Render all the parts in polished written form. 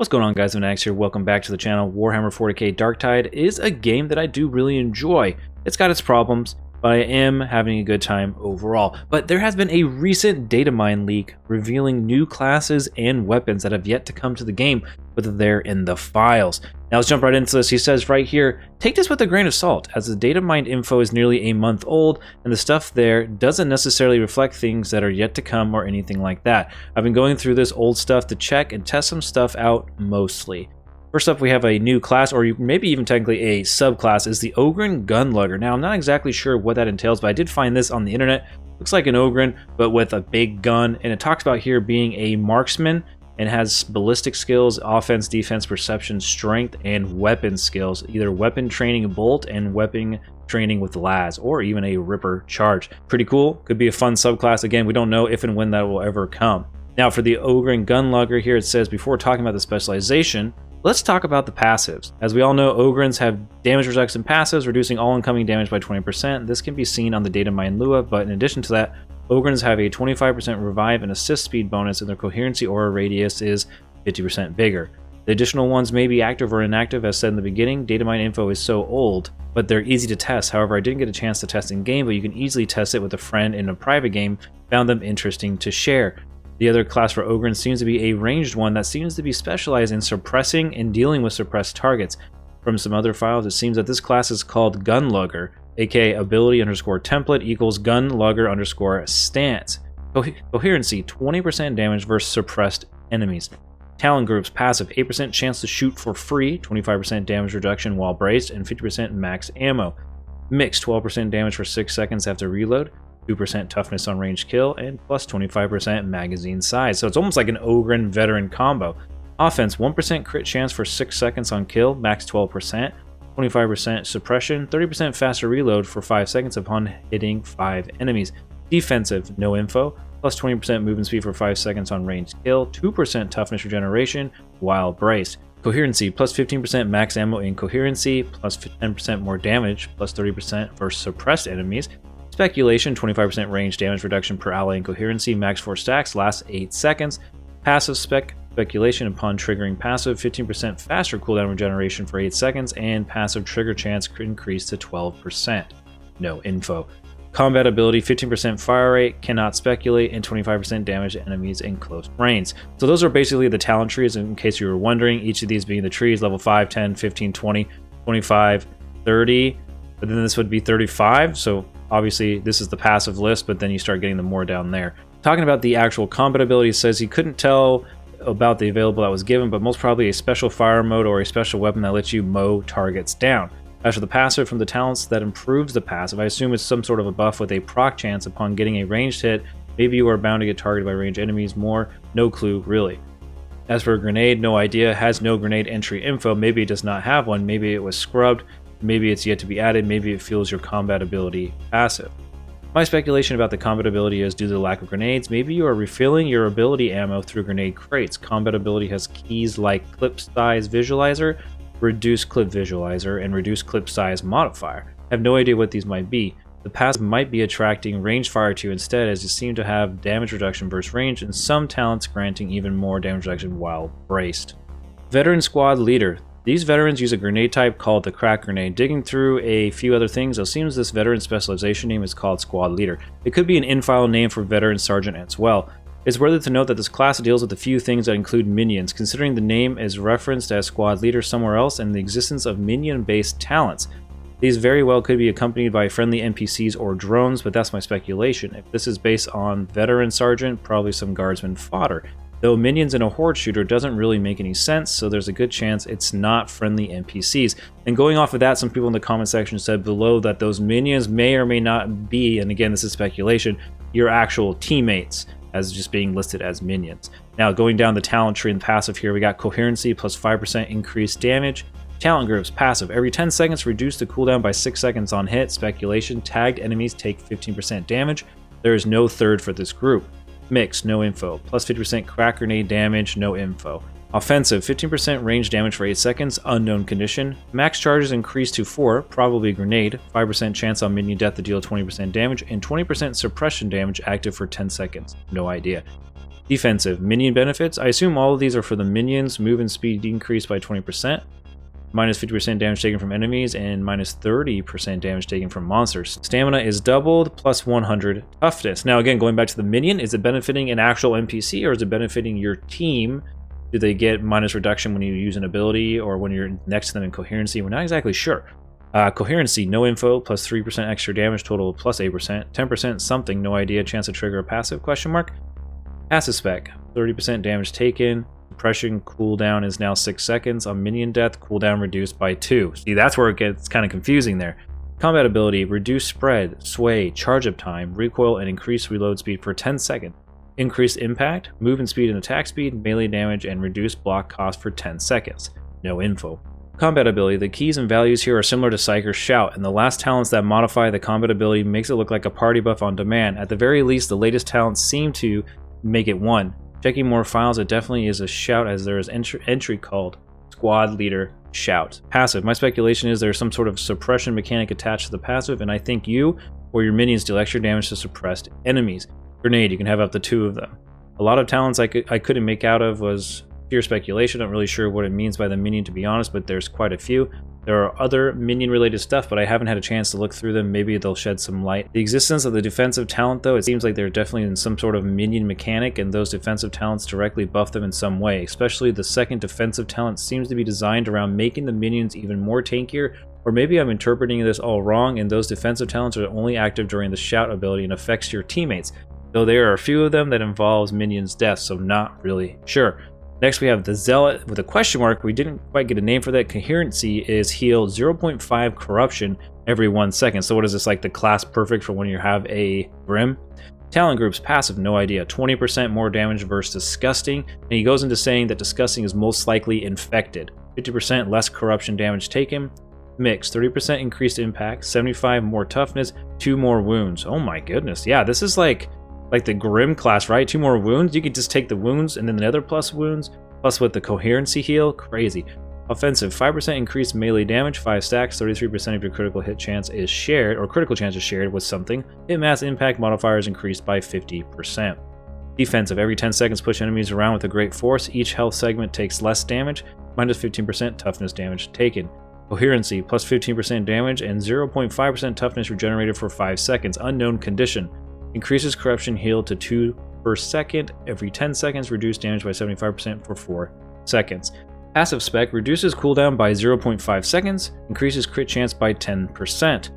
What's going on, guys? Z-VENATIX here. Welcome back to the channel. Warhammer 40k Darktide is a game that I do really enjoy. It's got its problems, but I am having a good time overall. But there has been a recent datamine leak revealing new classes and weapons that have yet to come to the game, but they're in the files. Now let's jump right into this. He says right here, take this with a grain of salt, as the datamine info is nearly a month old, and the stuff there doesn't necessarily reflect things that are yet to come or anything like that. I've been going through this old stuff to check and test some stuff out mostly. First up, we have a new class, or maybe even technically a subclass, is the Gun Lugger. Now, I'm not exactly sure what that entails, but I did find this on the internet. Looks like an Ogryn, but with a big gun, and it talks about here being a marksman, and has ballistic skills, offense, defense, perception, strength, and weapon skills. Either weapon training bolt and weapon training with las, or even a ripper charge. Pretty cool. Could be a fun subclass. Again, we don't know if and when that will ever come. Now, for the Gun Lugger here, it says, before talking about the specialization, let's talk about the passives. As we all know, Ogryns have damage reduction passives, reducing all incoming damage by 20%. This can be seen on the datamine Lua, but in addition to that, Ogryns have a 25% revive and assist speed bonus, and their coherency aura radius is 50% bigger. The additional ones may be active or inactive. As said in the beginning, datamine info is so old, but they're easy to test. However, I didn't get a chance to test in game, but you can easily test it with a friend in a private game. Found them interesting to share. The other class for Ogryn seems to be a ranged one that seems to be specialized in suppressing and dealing with suppressed targets. From some other files, it seems that this class is called Gun Lugger, aka ability_template equals Gun Lugger_ stance. Coherency, 20% damage versus suppressed enemies. Talent groups, passive, 8% chance to shoot for free, 25% damage reduction while braced, and 50% max ammo. Mixed, 12% damage for 6 seconds after reload, 2% toughness on ranged kill, and plus 25% magazine size. So it's almost like an Ogryn veteran combo. Offense, 1% crit chance for 6 seconds on kill, max 12%, 25% suppression, 30% faster reload for 5 seconds upon hitting 5 enemies. Defensive, no info, plus 20% movement speed for 5 seconds on ranged kill, 2% toughness regeneration while braced. Coherency, plus 15% max ammo in coherency, plus 10% more damage, plus 30% for suppressed enemies. Speculation, 25% range damage reduction per ally in coherency, max 4 stacks, lasts 8 seconds. Passive speculation upon triggering passive, 15% faster cooldown regeneration for 8 seconds, and passive trigger chance increased to 12%. No info. Combat ability, 15% fire rate, cannot speculate, and 25% damage to enemies in close range. So those are basically the talent trees, in case you were wondering, each of these being the trees, level 5, 10, 15, 20, 25, 30, but then this would be 35, so obviously this is the passive list, but then you start getting the more down there. Talking about the actual combat ability, says he couldn't tell about the available that was given, but most probably a special fire mode or a special weapon that lets you mow targets down. As for the passive from the talents that improves the passive, I assume it's some sort of a buff with a proc chance upon getting a ranged hit. Maybe you are bound to get targeted by ranged enemies more. No clue, really. As for a grenade, no idea. Has no grenade entry info. Maybe it does not have one. Maybe it was scrubbed. Maybe it's yet to be added. Maybe it fuels your combat ability passive. My speculation about the combat ability is due to the lack of grenades. Maybe you are refilling your ability ammo through grenade crates. Combat ability has keys like clip size visualizer, reduce clip visualizer, and reduce clip size modifier. I have no idea what these might be. The passive might be attracting ranged fire to you instead, as you seem to have damage reduction versus range, and some talents granting even more damage reduction while braced. Veteran Squad Leader. These veterans use a grenade type called the crack grenade. Digging through a few other things, it seems this veteran specialization name is called Squad Leader. It could be an in-file name for veteran sergeant as well. It's worth it to note that this class deals with a few things that include minions, considering the name is referenced as Squad Leader somewhere else, and the existence of minion-based talents. These very well could be accompanied by friendly NPCs or drones, but that's my speculation. If this is based on veteran sergeant, probably some guardsman fodder. Though minions in a horde shooter doesn't really make any sense, so there's a good chance it's not friendly NPCs. And going off of that, some people in the comment section said below that those minions may or may not be, and again this is speculation, your actual teammates, as just being listed as minions. Now going down the talent tree and passive here, we got coherency plus 5% increased damage. Talent groups, passive, every 10 seconds reduce the cooldown by 6 seconds on hit. Speculation, tagged enemies take 15% damage. There is no third for this group. Mix, no info. Plus 50% crack grenade damage, no info. Offensive, 15% range damage for 8 seconds, unknown condition. Max charges increased to 4, probably grenade. 5% chance on minion death to deal 20% damage, and 20% suppression damage active for 10 seconds. No idea. Defensive, minion benefits. I assume all of these are for the minions. Move and speed increased by 20%. Minus 50% damage taken from enemies, and minus 30% damage taken from monsters. Stamina is doubled, plus 100 toughness. Now again, going back to the minion, is it benefiting an actual NPC, or is it benefiting your team? Do they get minus reduction when you use an ability, or when you're next to them in coherency? We're not exactly sure. Coherency, no info, plus 3% extra damage, total plus 8%. 10% something, no idea, chance to trigger a passive, question mark. Passive spec, 30% damage taken. Suppression cooldown is now 6 seconds. On minion death, cooldown reduced by 2. See, that's where it gets kind of confusing there. Combat ability, reduce spread, sway, charge up time, recoil, and increase reload speed for 10 seconds. Increased impact, movement speed and attack speed, melee damage, and reduced block cost for 10 seconds. No info. Combat ability, the keys and values here are similar to Psyker's Shout, and the last talents that modify the combat ability makes it look like a party buff on demand. At the very least, the latest talents seem to make it 1. Checking more files, it definitely is a shout, as there is entry called Squad Leader Shout. Passive, my speculation is there's some sort of suppression mechanic attached to the passive, and I think you or your minions deal extra damage to suppressed enemies. Grenade, you can have up to 2 of them. A lot of talents I couldn't make out of was pure speculation. I'm not really sure what it means by the minion, to be honest, but there's quite a few. There are other minion-related stuff, but I haven't had a chance to look through them. Maybe they'll shed some light. The existence of the defensive talent, though, it seems like they're definitely in some sort of minion mechanic, and those defensive talents directly buff them in some way. Especially the second defensive talent seems to be designed around making the minions even more tankier, or maybe I'm interpreting this all wrong, and those defensive talents are only active during the shout ability and affects your teammates. Though there are a few of them that involves minions' deaths, so not really sure. Next we have the Zealot with a question mark. We didn't quite get a name for that. Coherency is heal 0.5 corruption every 1 second. So what is this, like the class perfect for when you have a Grim? Talent groups, passive, no idea. 20% more damage versus Disgusting. And he goes into saying that Disgusting is most likely infected. 50% less corruption damage taken. Mix, 30% increased impact, 75 more toughness, 2 more wounds. Oh my goodness. Yeah, this is like the Grim class, right? 2 more wounds. You could just take the wounds and then the other plus wounds, plus with the coherency heal. Crazy. Offensive, 5% increased melee damage, 5 stacks, 33% of your critical hit chance is shared, or critical chance is shared with something. Hit mass impact modifiers increased by 50%. Defensive, every 10 seconds push enemies around with a great force. Each health segment takes less damage, minus 15% toughness damage taken. Coherency, plus 15% damage and 0.5% toughness regenerated for 5 seconds. Unknown condition. Increases corruption heal to 2 per second. Every 10 seconds, reduce damage by 75% for 4 seconds. Passive spec, reduces cooldown by 0.5 seconds, increases crit chance by 10%.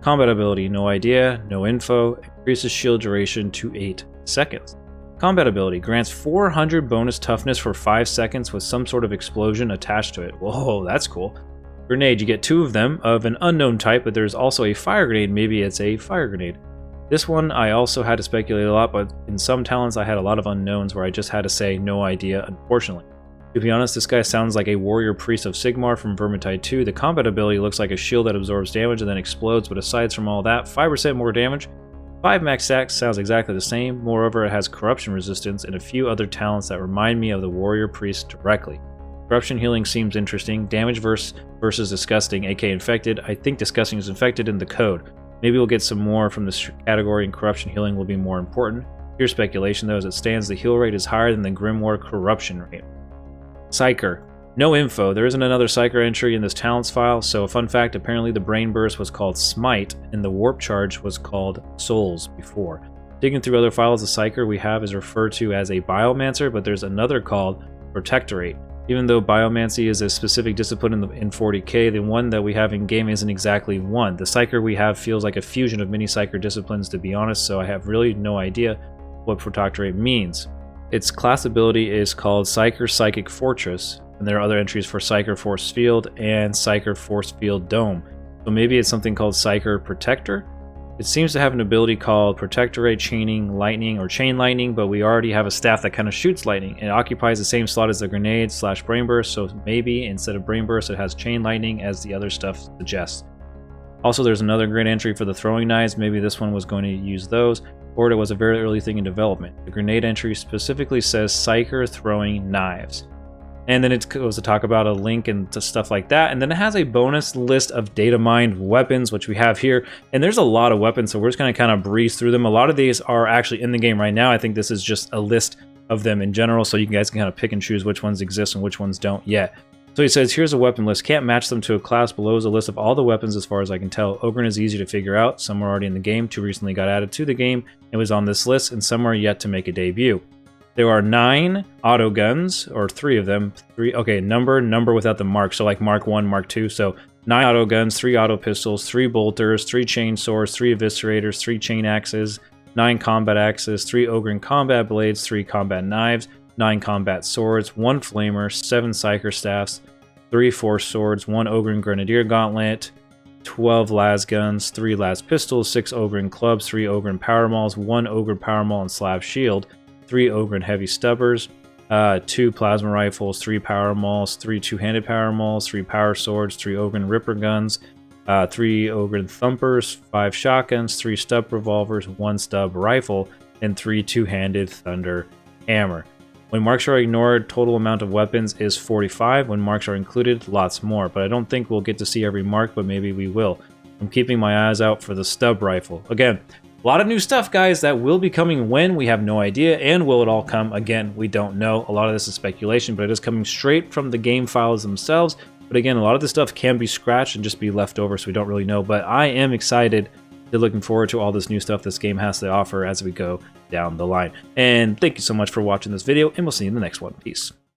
Combat ability, no idea, no info, increases shield duration to 8 seconds. Combat ability, grants 400 bonus toughness for 5 seconds with some sort of explosion attached to it. Whoa, that's cool. Grenade, you get 2 of them of an unknown type, but there's also a fire grenade. Maybe it's a fire grenade. This one I also had to speculate a lot, but in some talents I had a lot of unknowns where I just had to say no idea, unfortunately. To be honest, this guy sounds like a warrior priest of Sigmar from Vermintide 2. The combat ability looks like a shield that absorbs damage and then explodes, but aside from all that, 5% more damage, 5 max stacks, sounds exactly the same. Moreover, it has corruption resistance and a few other talents that remind me of the warrior priest directly. Corruption healing seems interesting. Damage versus Disgusting, aka Infected. I think Disgusting is infected in the code. Maybe we'll get some more from this category and corruption healing will be more important. Pure speculation though, as it stands, the heal rate is higher than the Grimoire corruption rate. Psyker. No info. There isn't another Psyker entry in this talents file, so a fun fact, apparently the Brain Burst was called Smite and the Warp Charge was called Souls before. Digging through other files, the Psyker we have is referred to as a Biomancer, but there's another called Protectorate. Even though Biomancy is a specific discipline in 40k, the one that we have in game isn't exactly one. The Psyker we have feels like a fusion of many Psyker disciplines, to be honest, so I have really no idea what Protectorate means. Its class ability is called Psyker Psychic Fortress, and there are other entries for Psyker Force Field and Psyker Force Field Dome. So maybe it's something called Psyker Protector? It seems to have an ability called Protectorate Chaining Lightning or Chain Lightning, but we already have a staff that kind of shoots lightning. It occupies the same slot as the grenade / brain burst, so maybe instead of brain burst it has chain lightning as the other stuff suggests. Also there's another grid entry for the throwing knives. Maybe this one was going to use those, or it was a very early thing in development. The grenade entry specifically says Psyker Throwing Knives. And then it goes to talk about a link and stuff like that. And then it has a bonus list of data mined weapons, which we have here. And there's a lot of weapons, so we're just going to kind of breeze through them. A lot of these are actually in the game right now. I think this is just a list of them in general, so you guys can kind of pick and choose which ones exist and which ones don't yet. So he says, here's a weapon list. Can't match them to a class. Below is a list of all the weapons as far as I can tell. Ogryn is easy to figure out. Some are already in the game. 2 recently got added to the game. It was on this list, and some are yet to make a debut. There are 9 auto guns, or 3 of them. 3. Okay, number without the mark. So like Mark 1, Mark 2. So 9 auto guns, 3 auto pistols, 3 bolters, 3 chain swords, 3 eviscerators, 3 chain axes, 9 combat axes, 3 Ogryn combat blades, 3 combat knives, 9 combat swords, 1 flamer, 7 psyker staffs, 3 force swords, 1 Ogryn grenadier gauntlet, 12 las guns, 3 las pistols, 6 Ogryn clubs, 3 Ogryn power mauls, 1 Ogryn power maul and slab shield, 3 Ogryn heavy stubbers, 2 plasma rifles, 3 power mauls, 3 two-handed power mauls, 3 power swords, 3 Ogryn ripper guns, 3 Ogryn thumpers, 5 shotguns, 3 stub revolvers, 1 stub rifle, and 3 two-handed thunder hammer. When marks are ignored, total amount of weapons is 45. When marks are included, lots more. But I don't think we'll get to see every mark, but maybe we will. I'm keeping my eyes out for the stub rifle. Again, a lot of new stuff, guys, that will be coming when, we have no idea. And will it all come? Again, we don't know. A lot of this is speculation, but it is coming straight from the game files themselves. But again, a lot of this stuff can be scratched and just be left over, so we don't really know. But I am excited. Looking forward to all this new stuff this game has to offer as we go down the line. And thank you so much for watching this video, and we'll see you in the next one. Peace.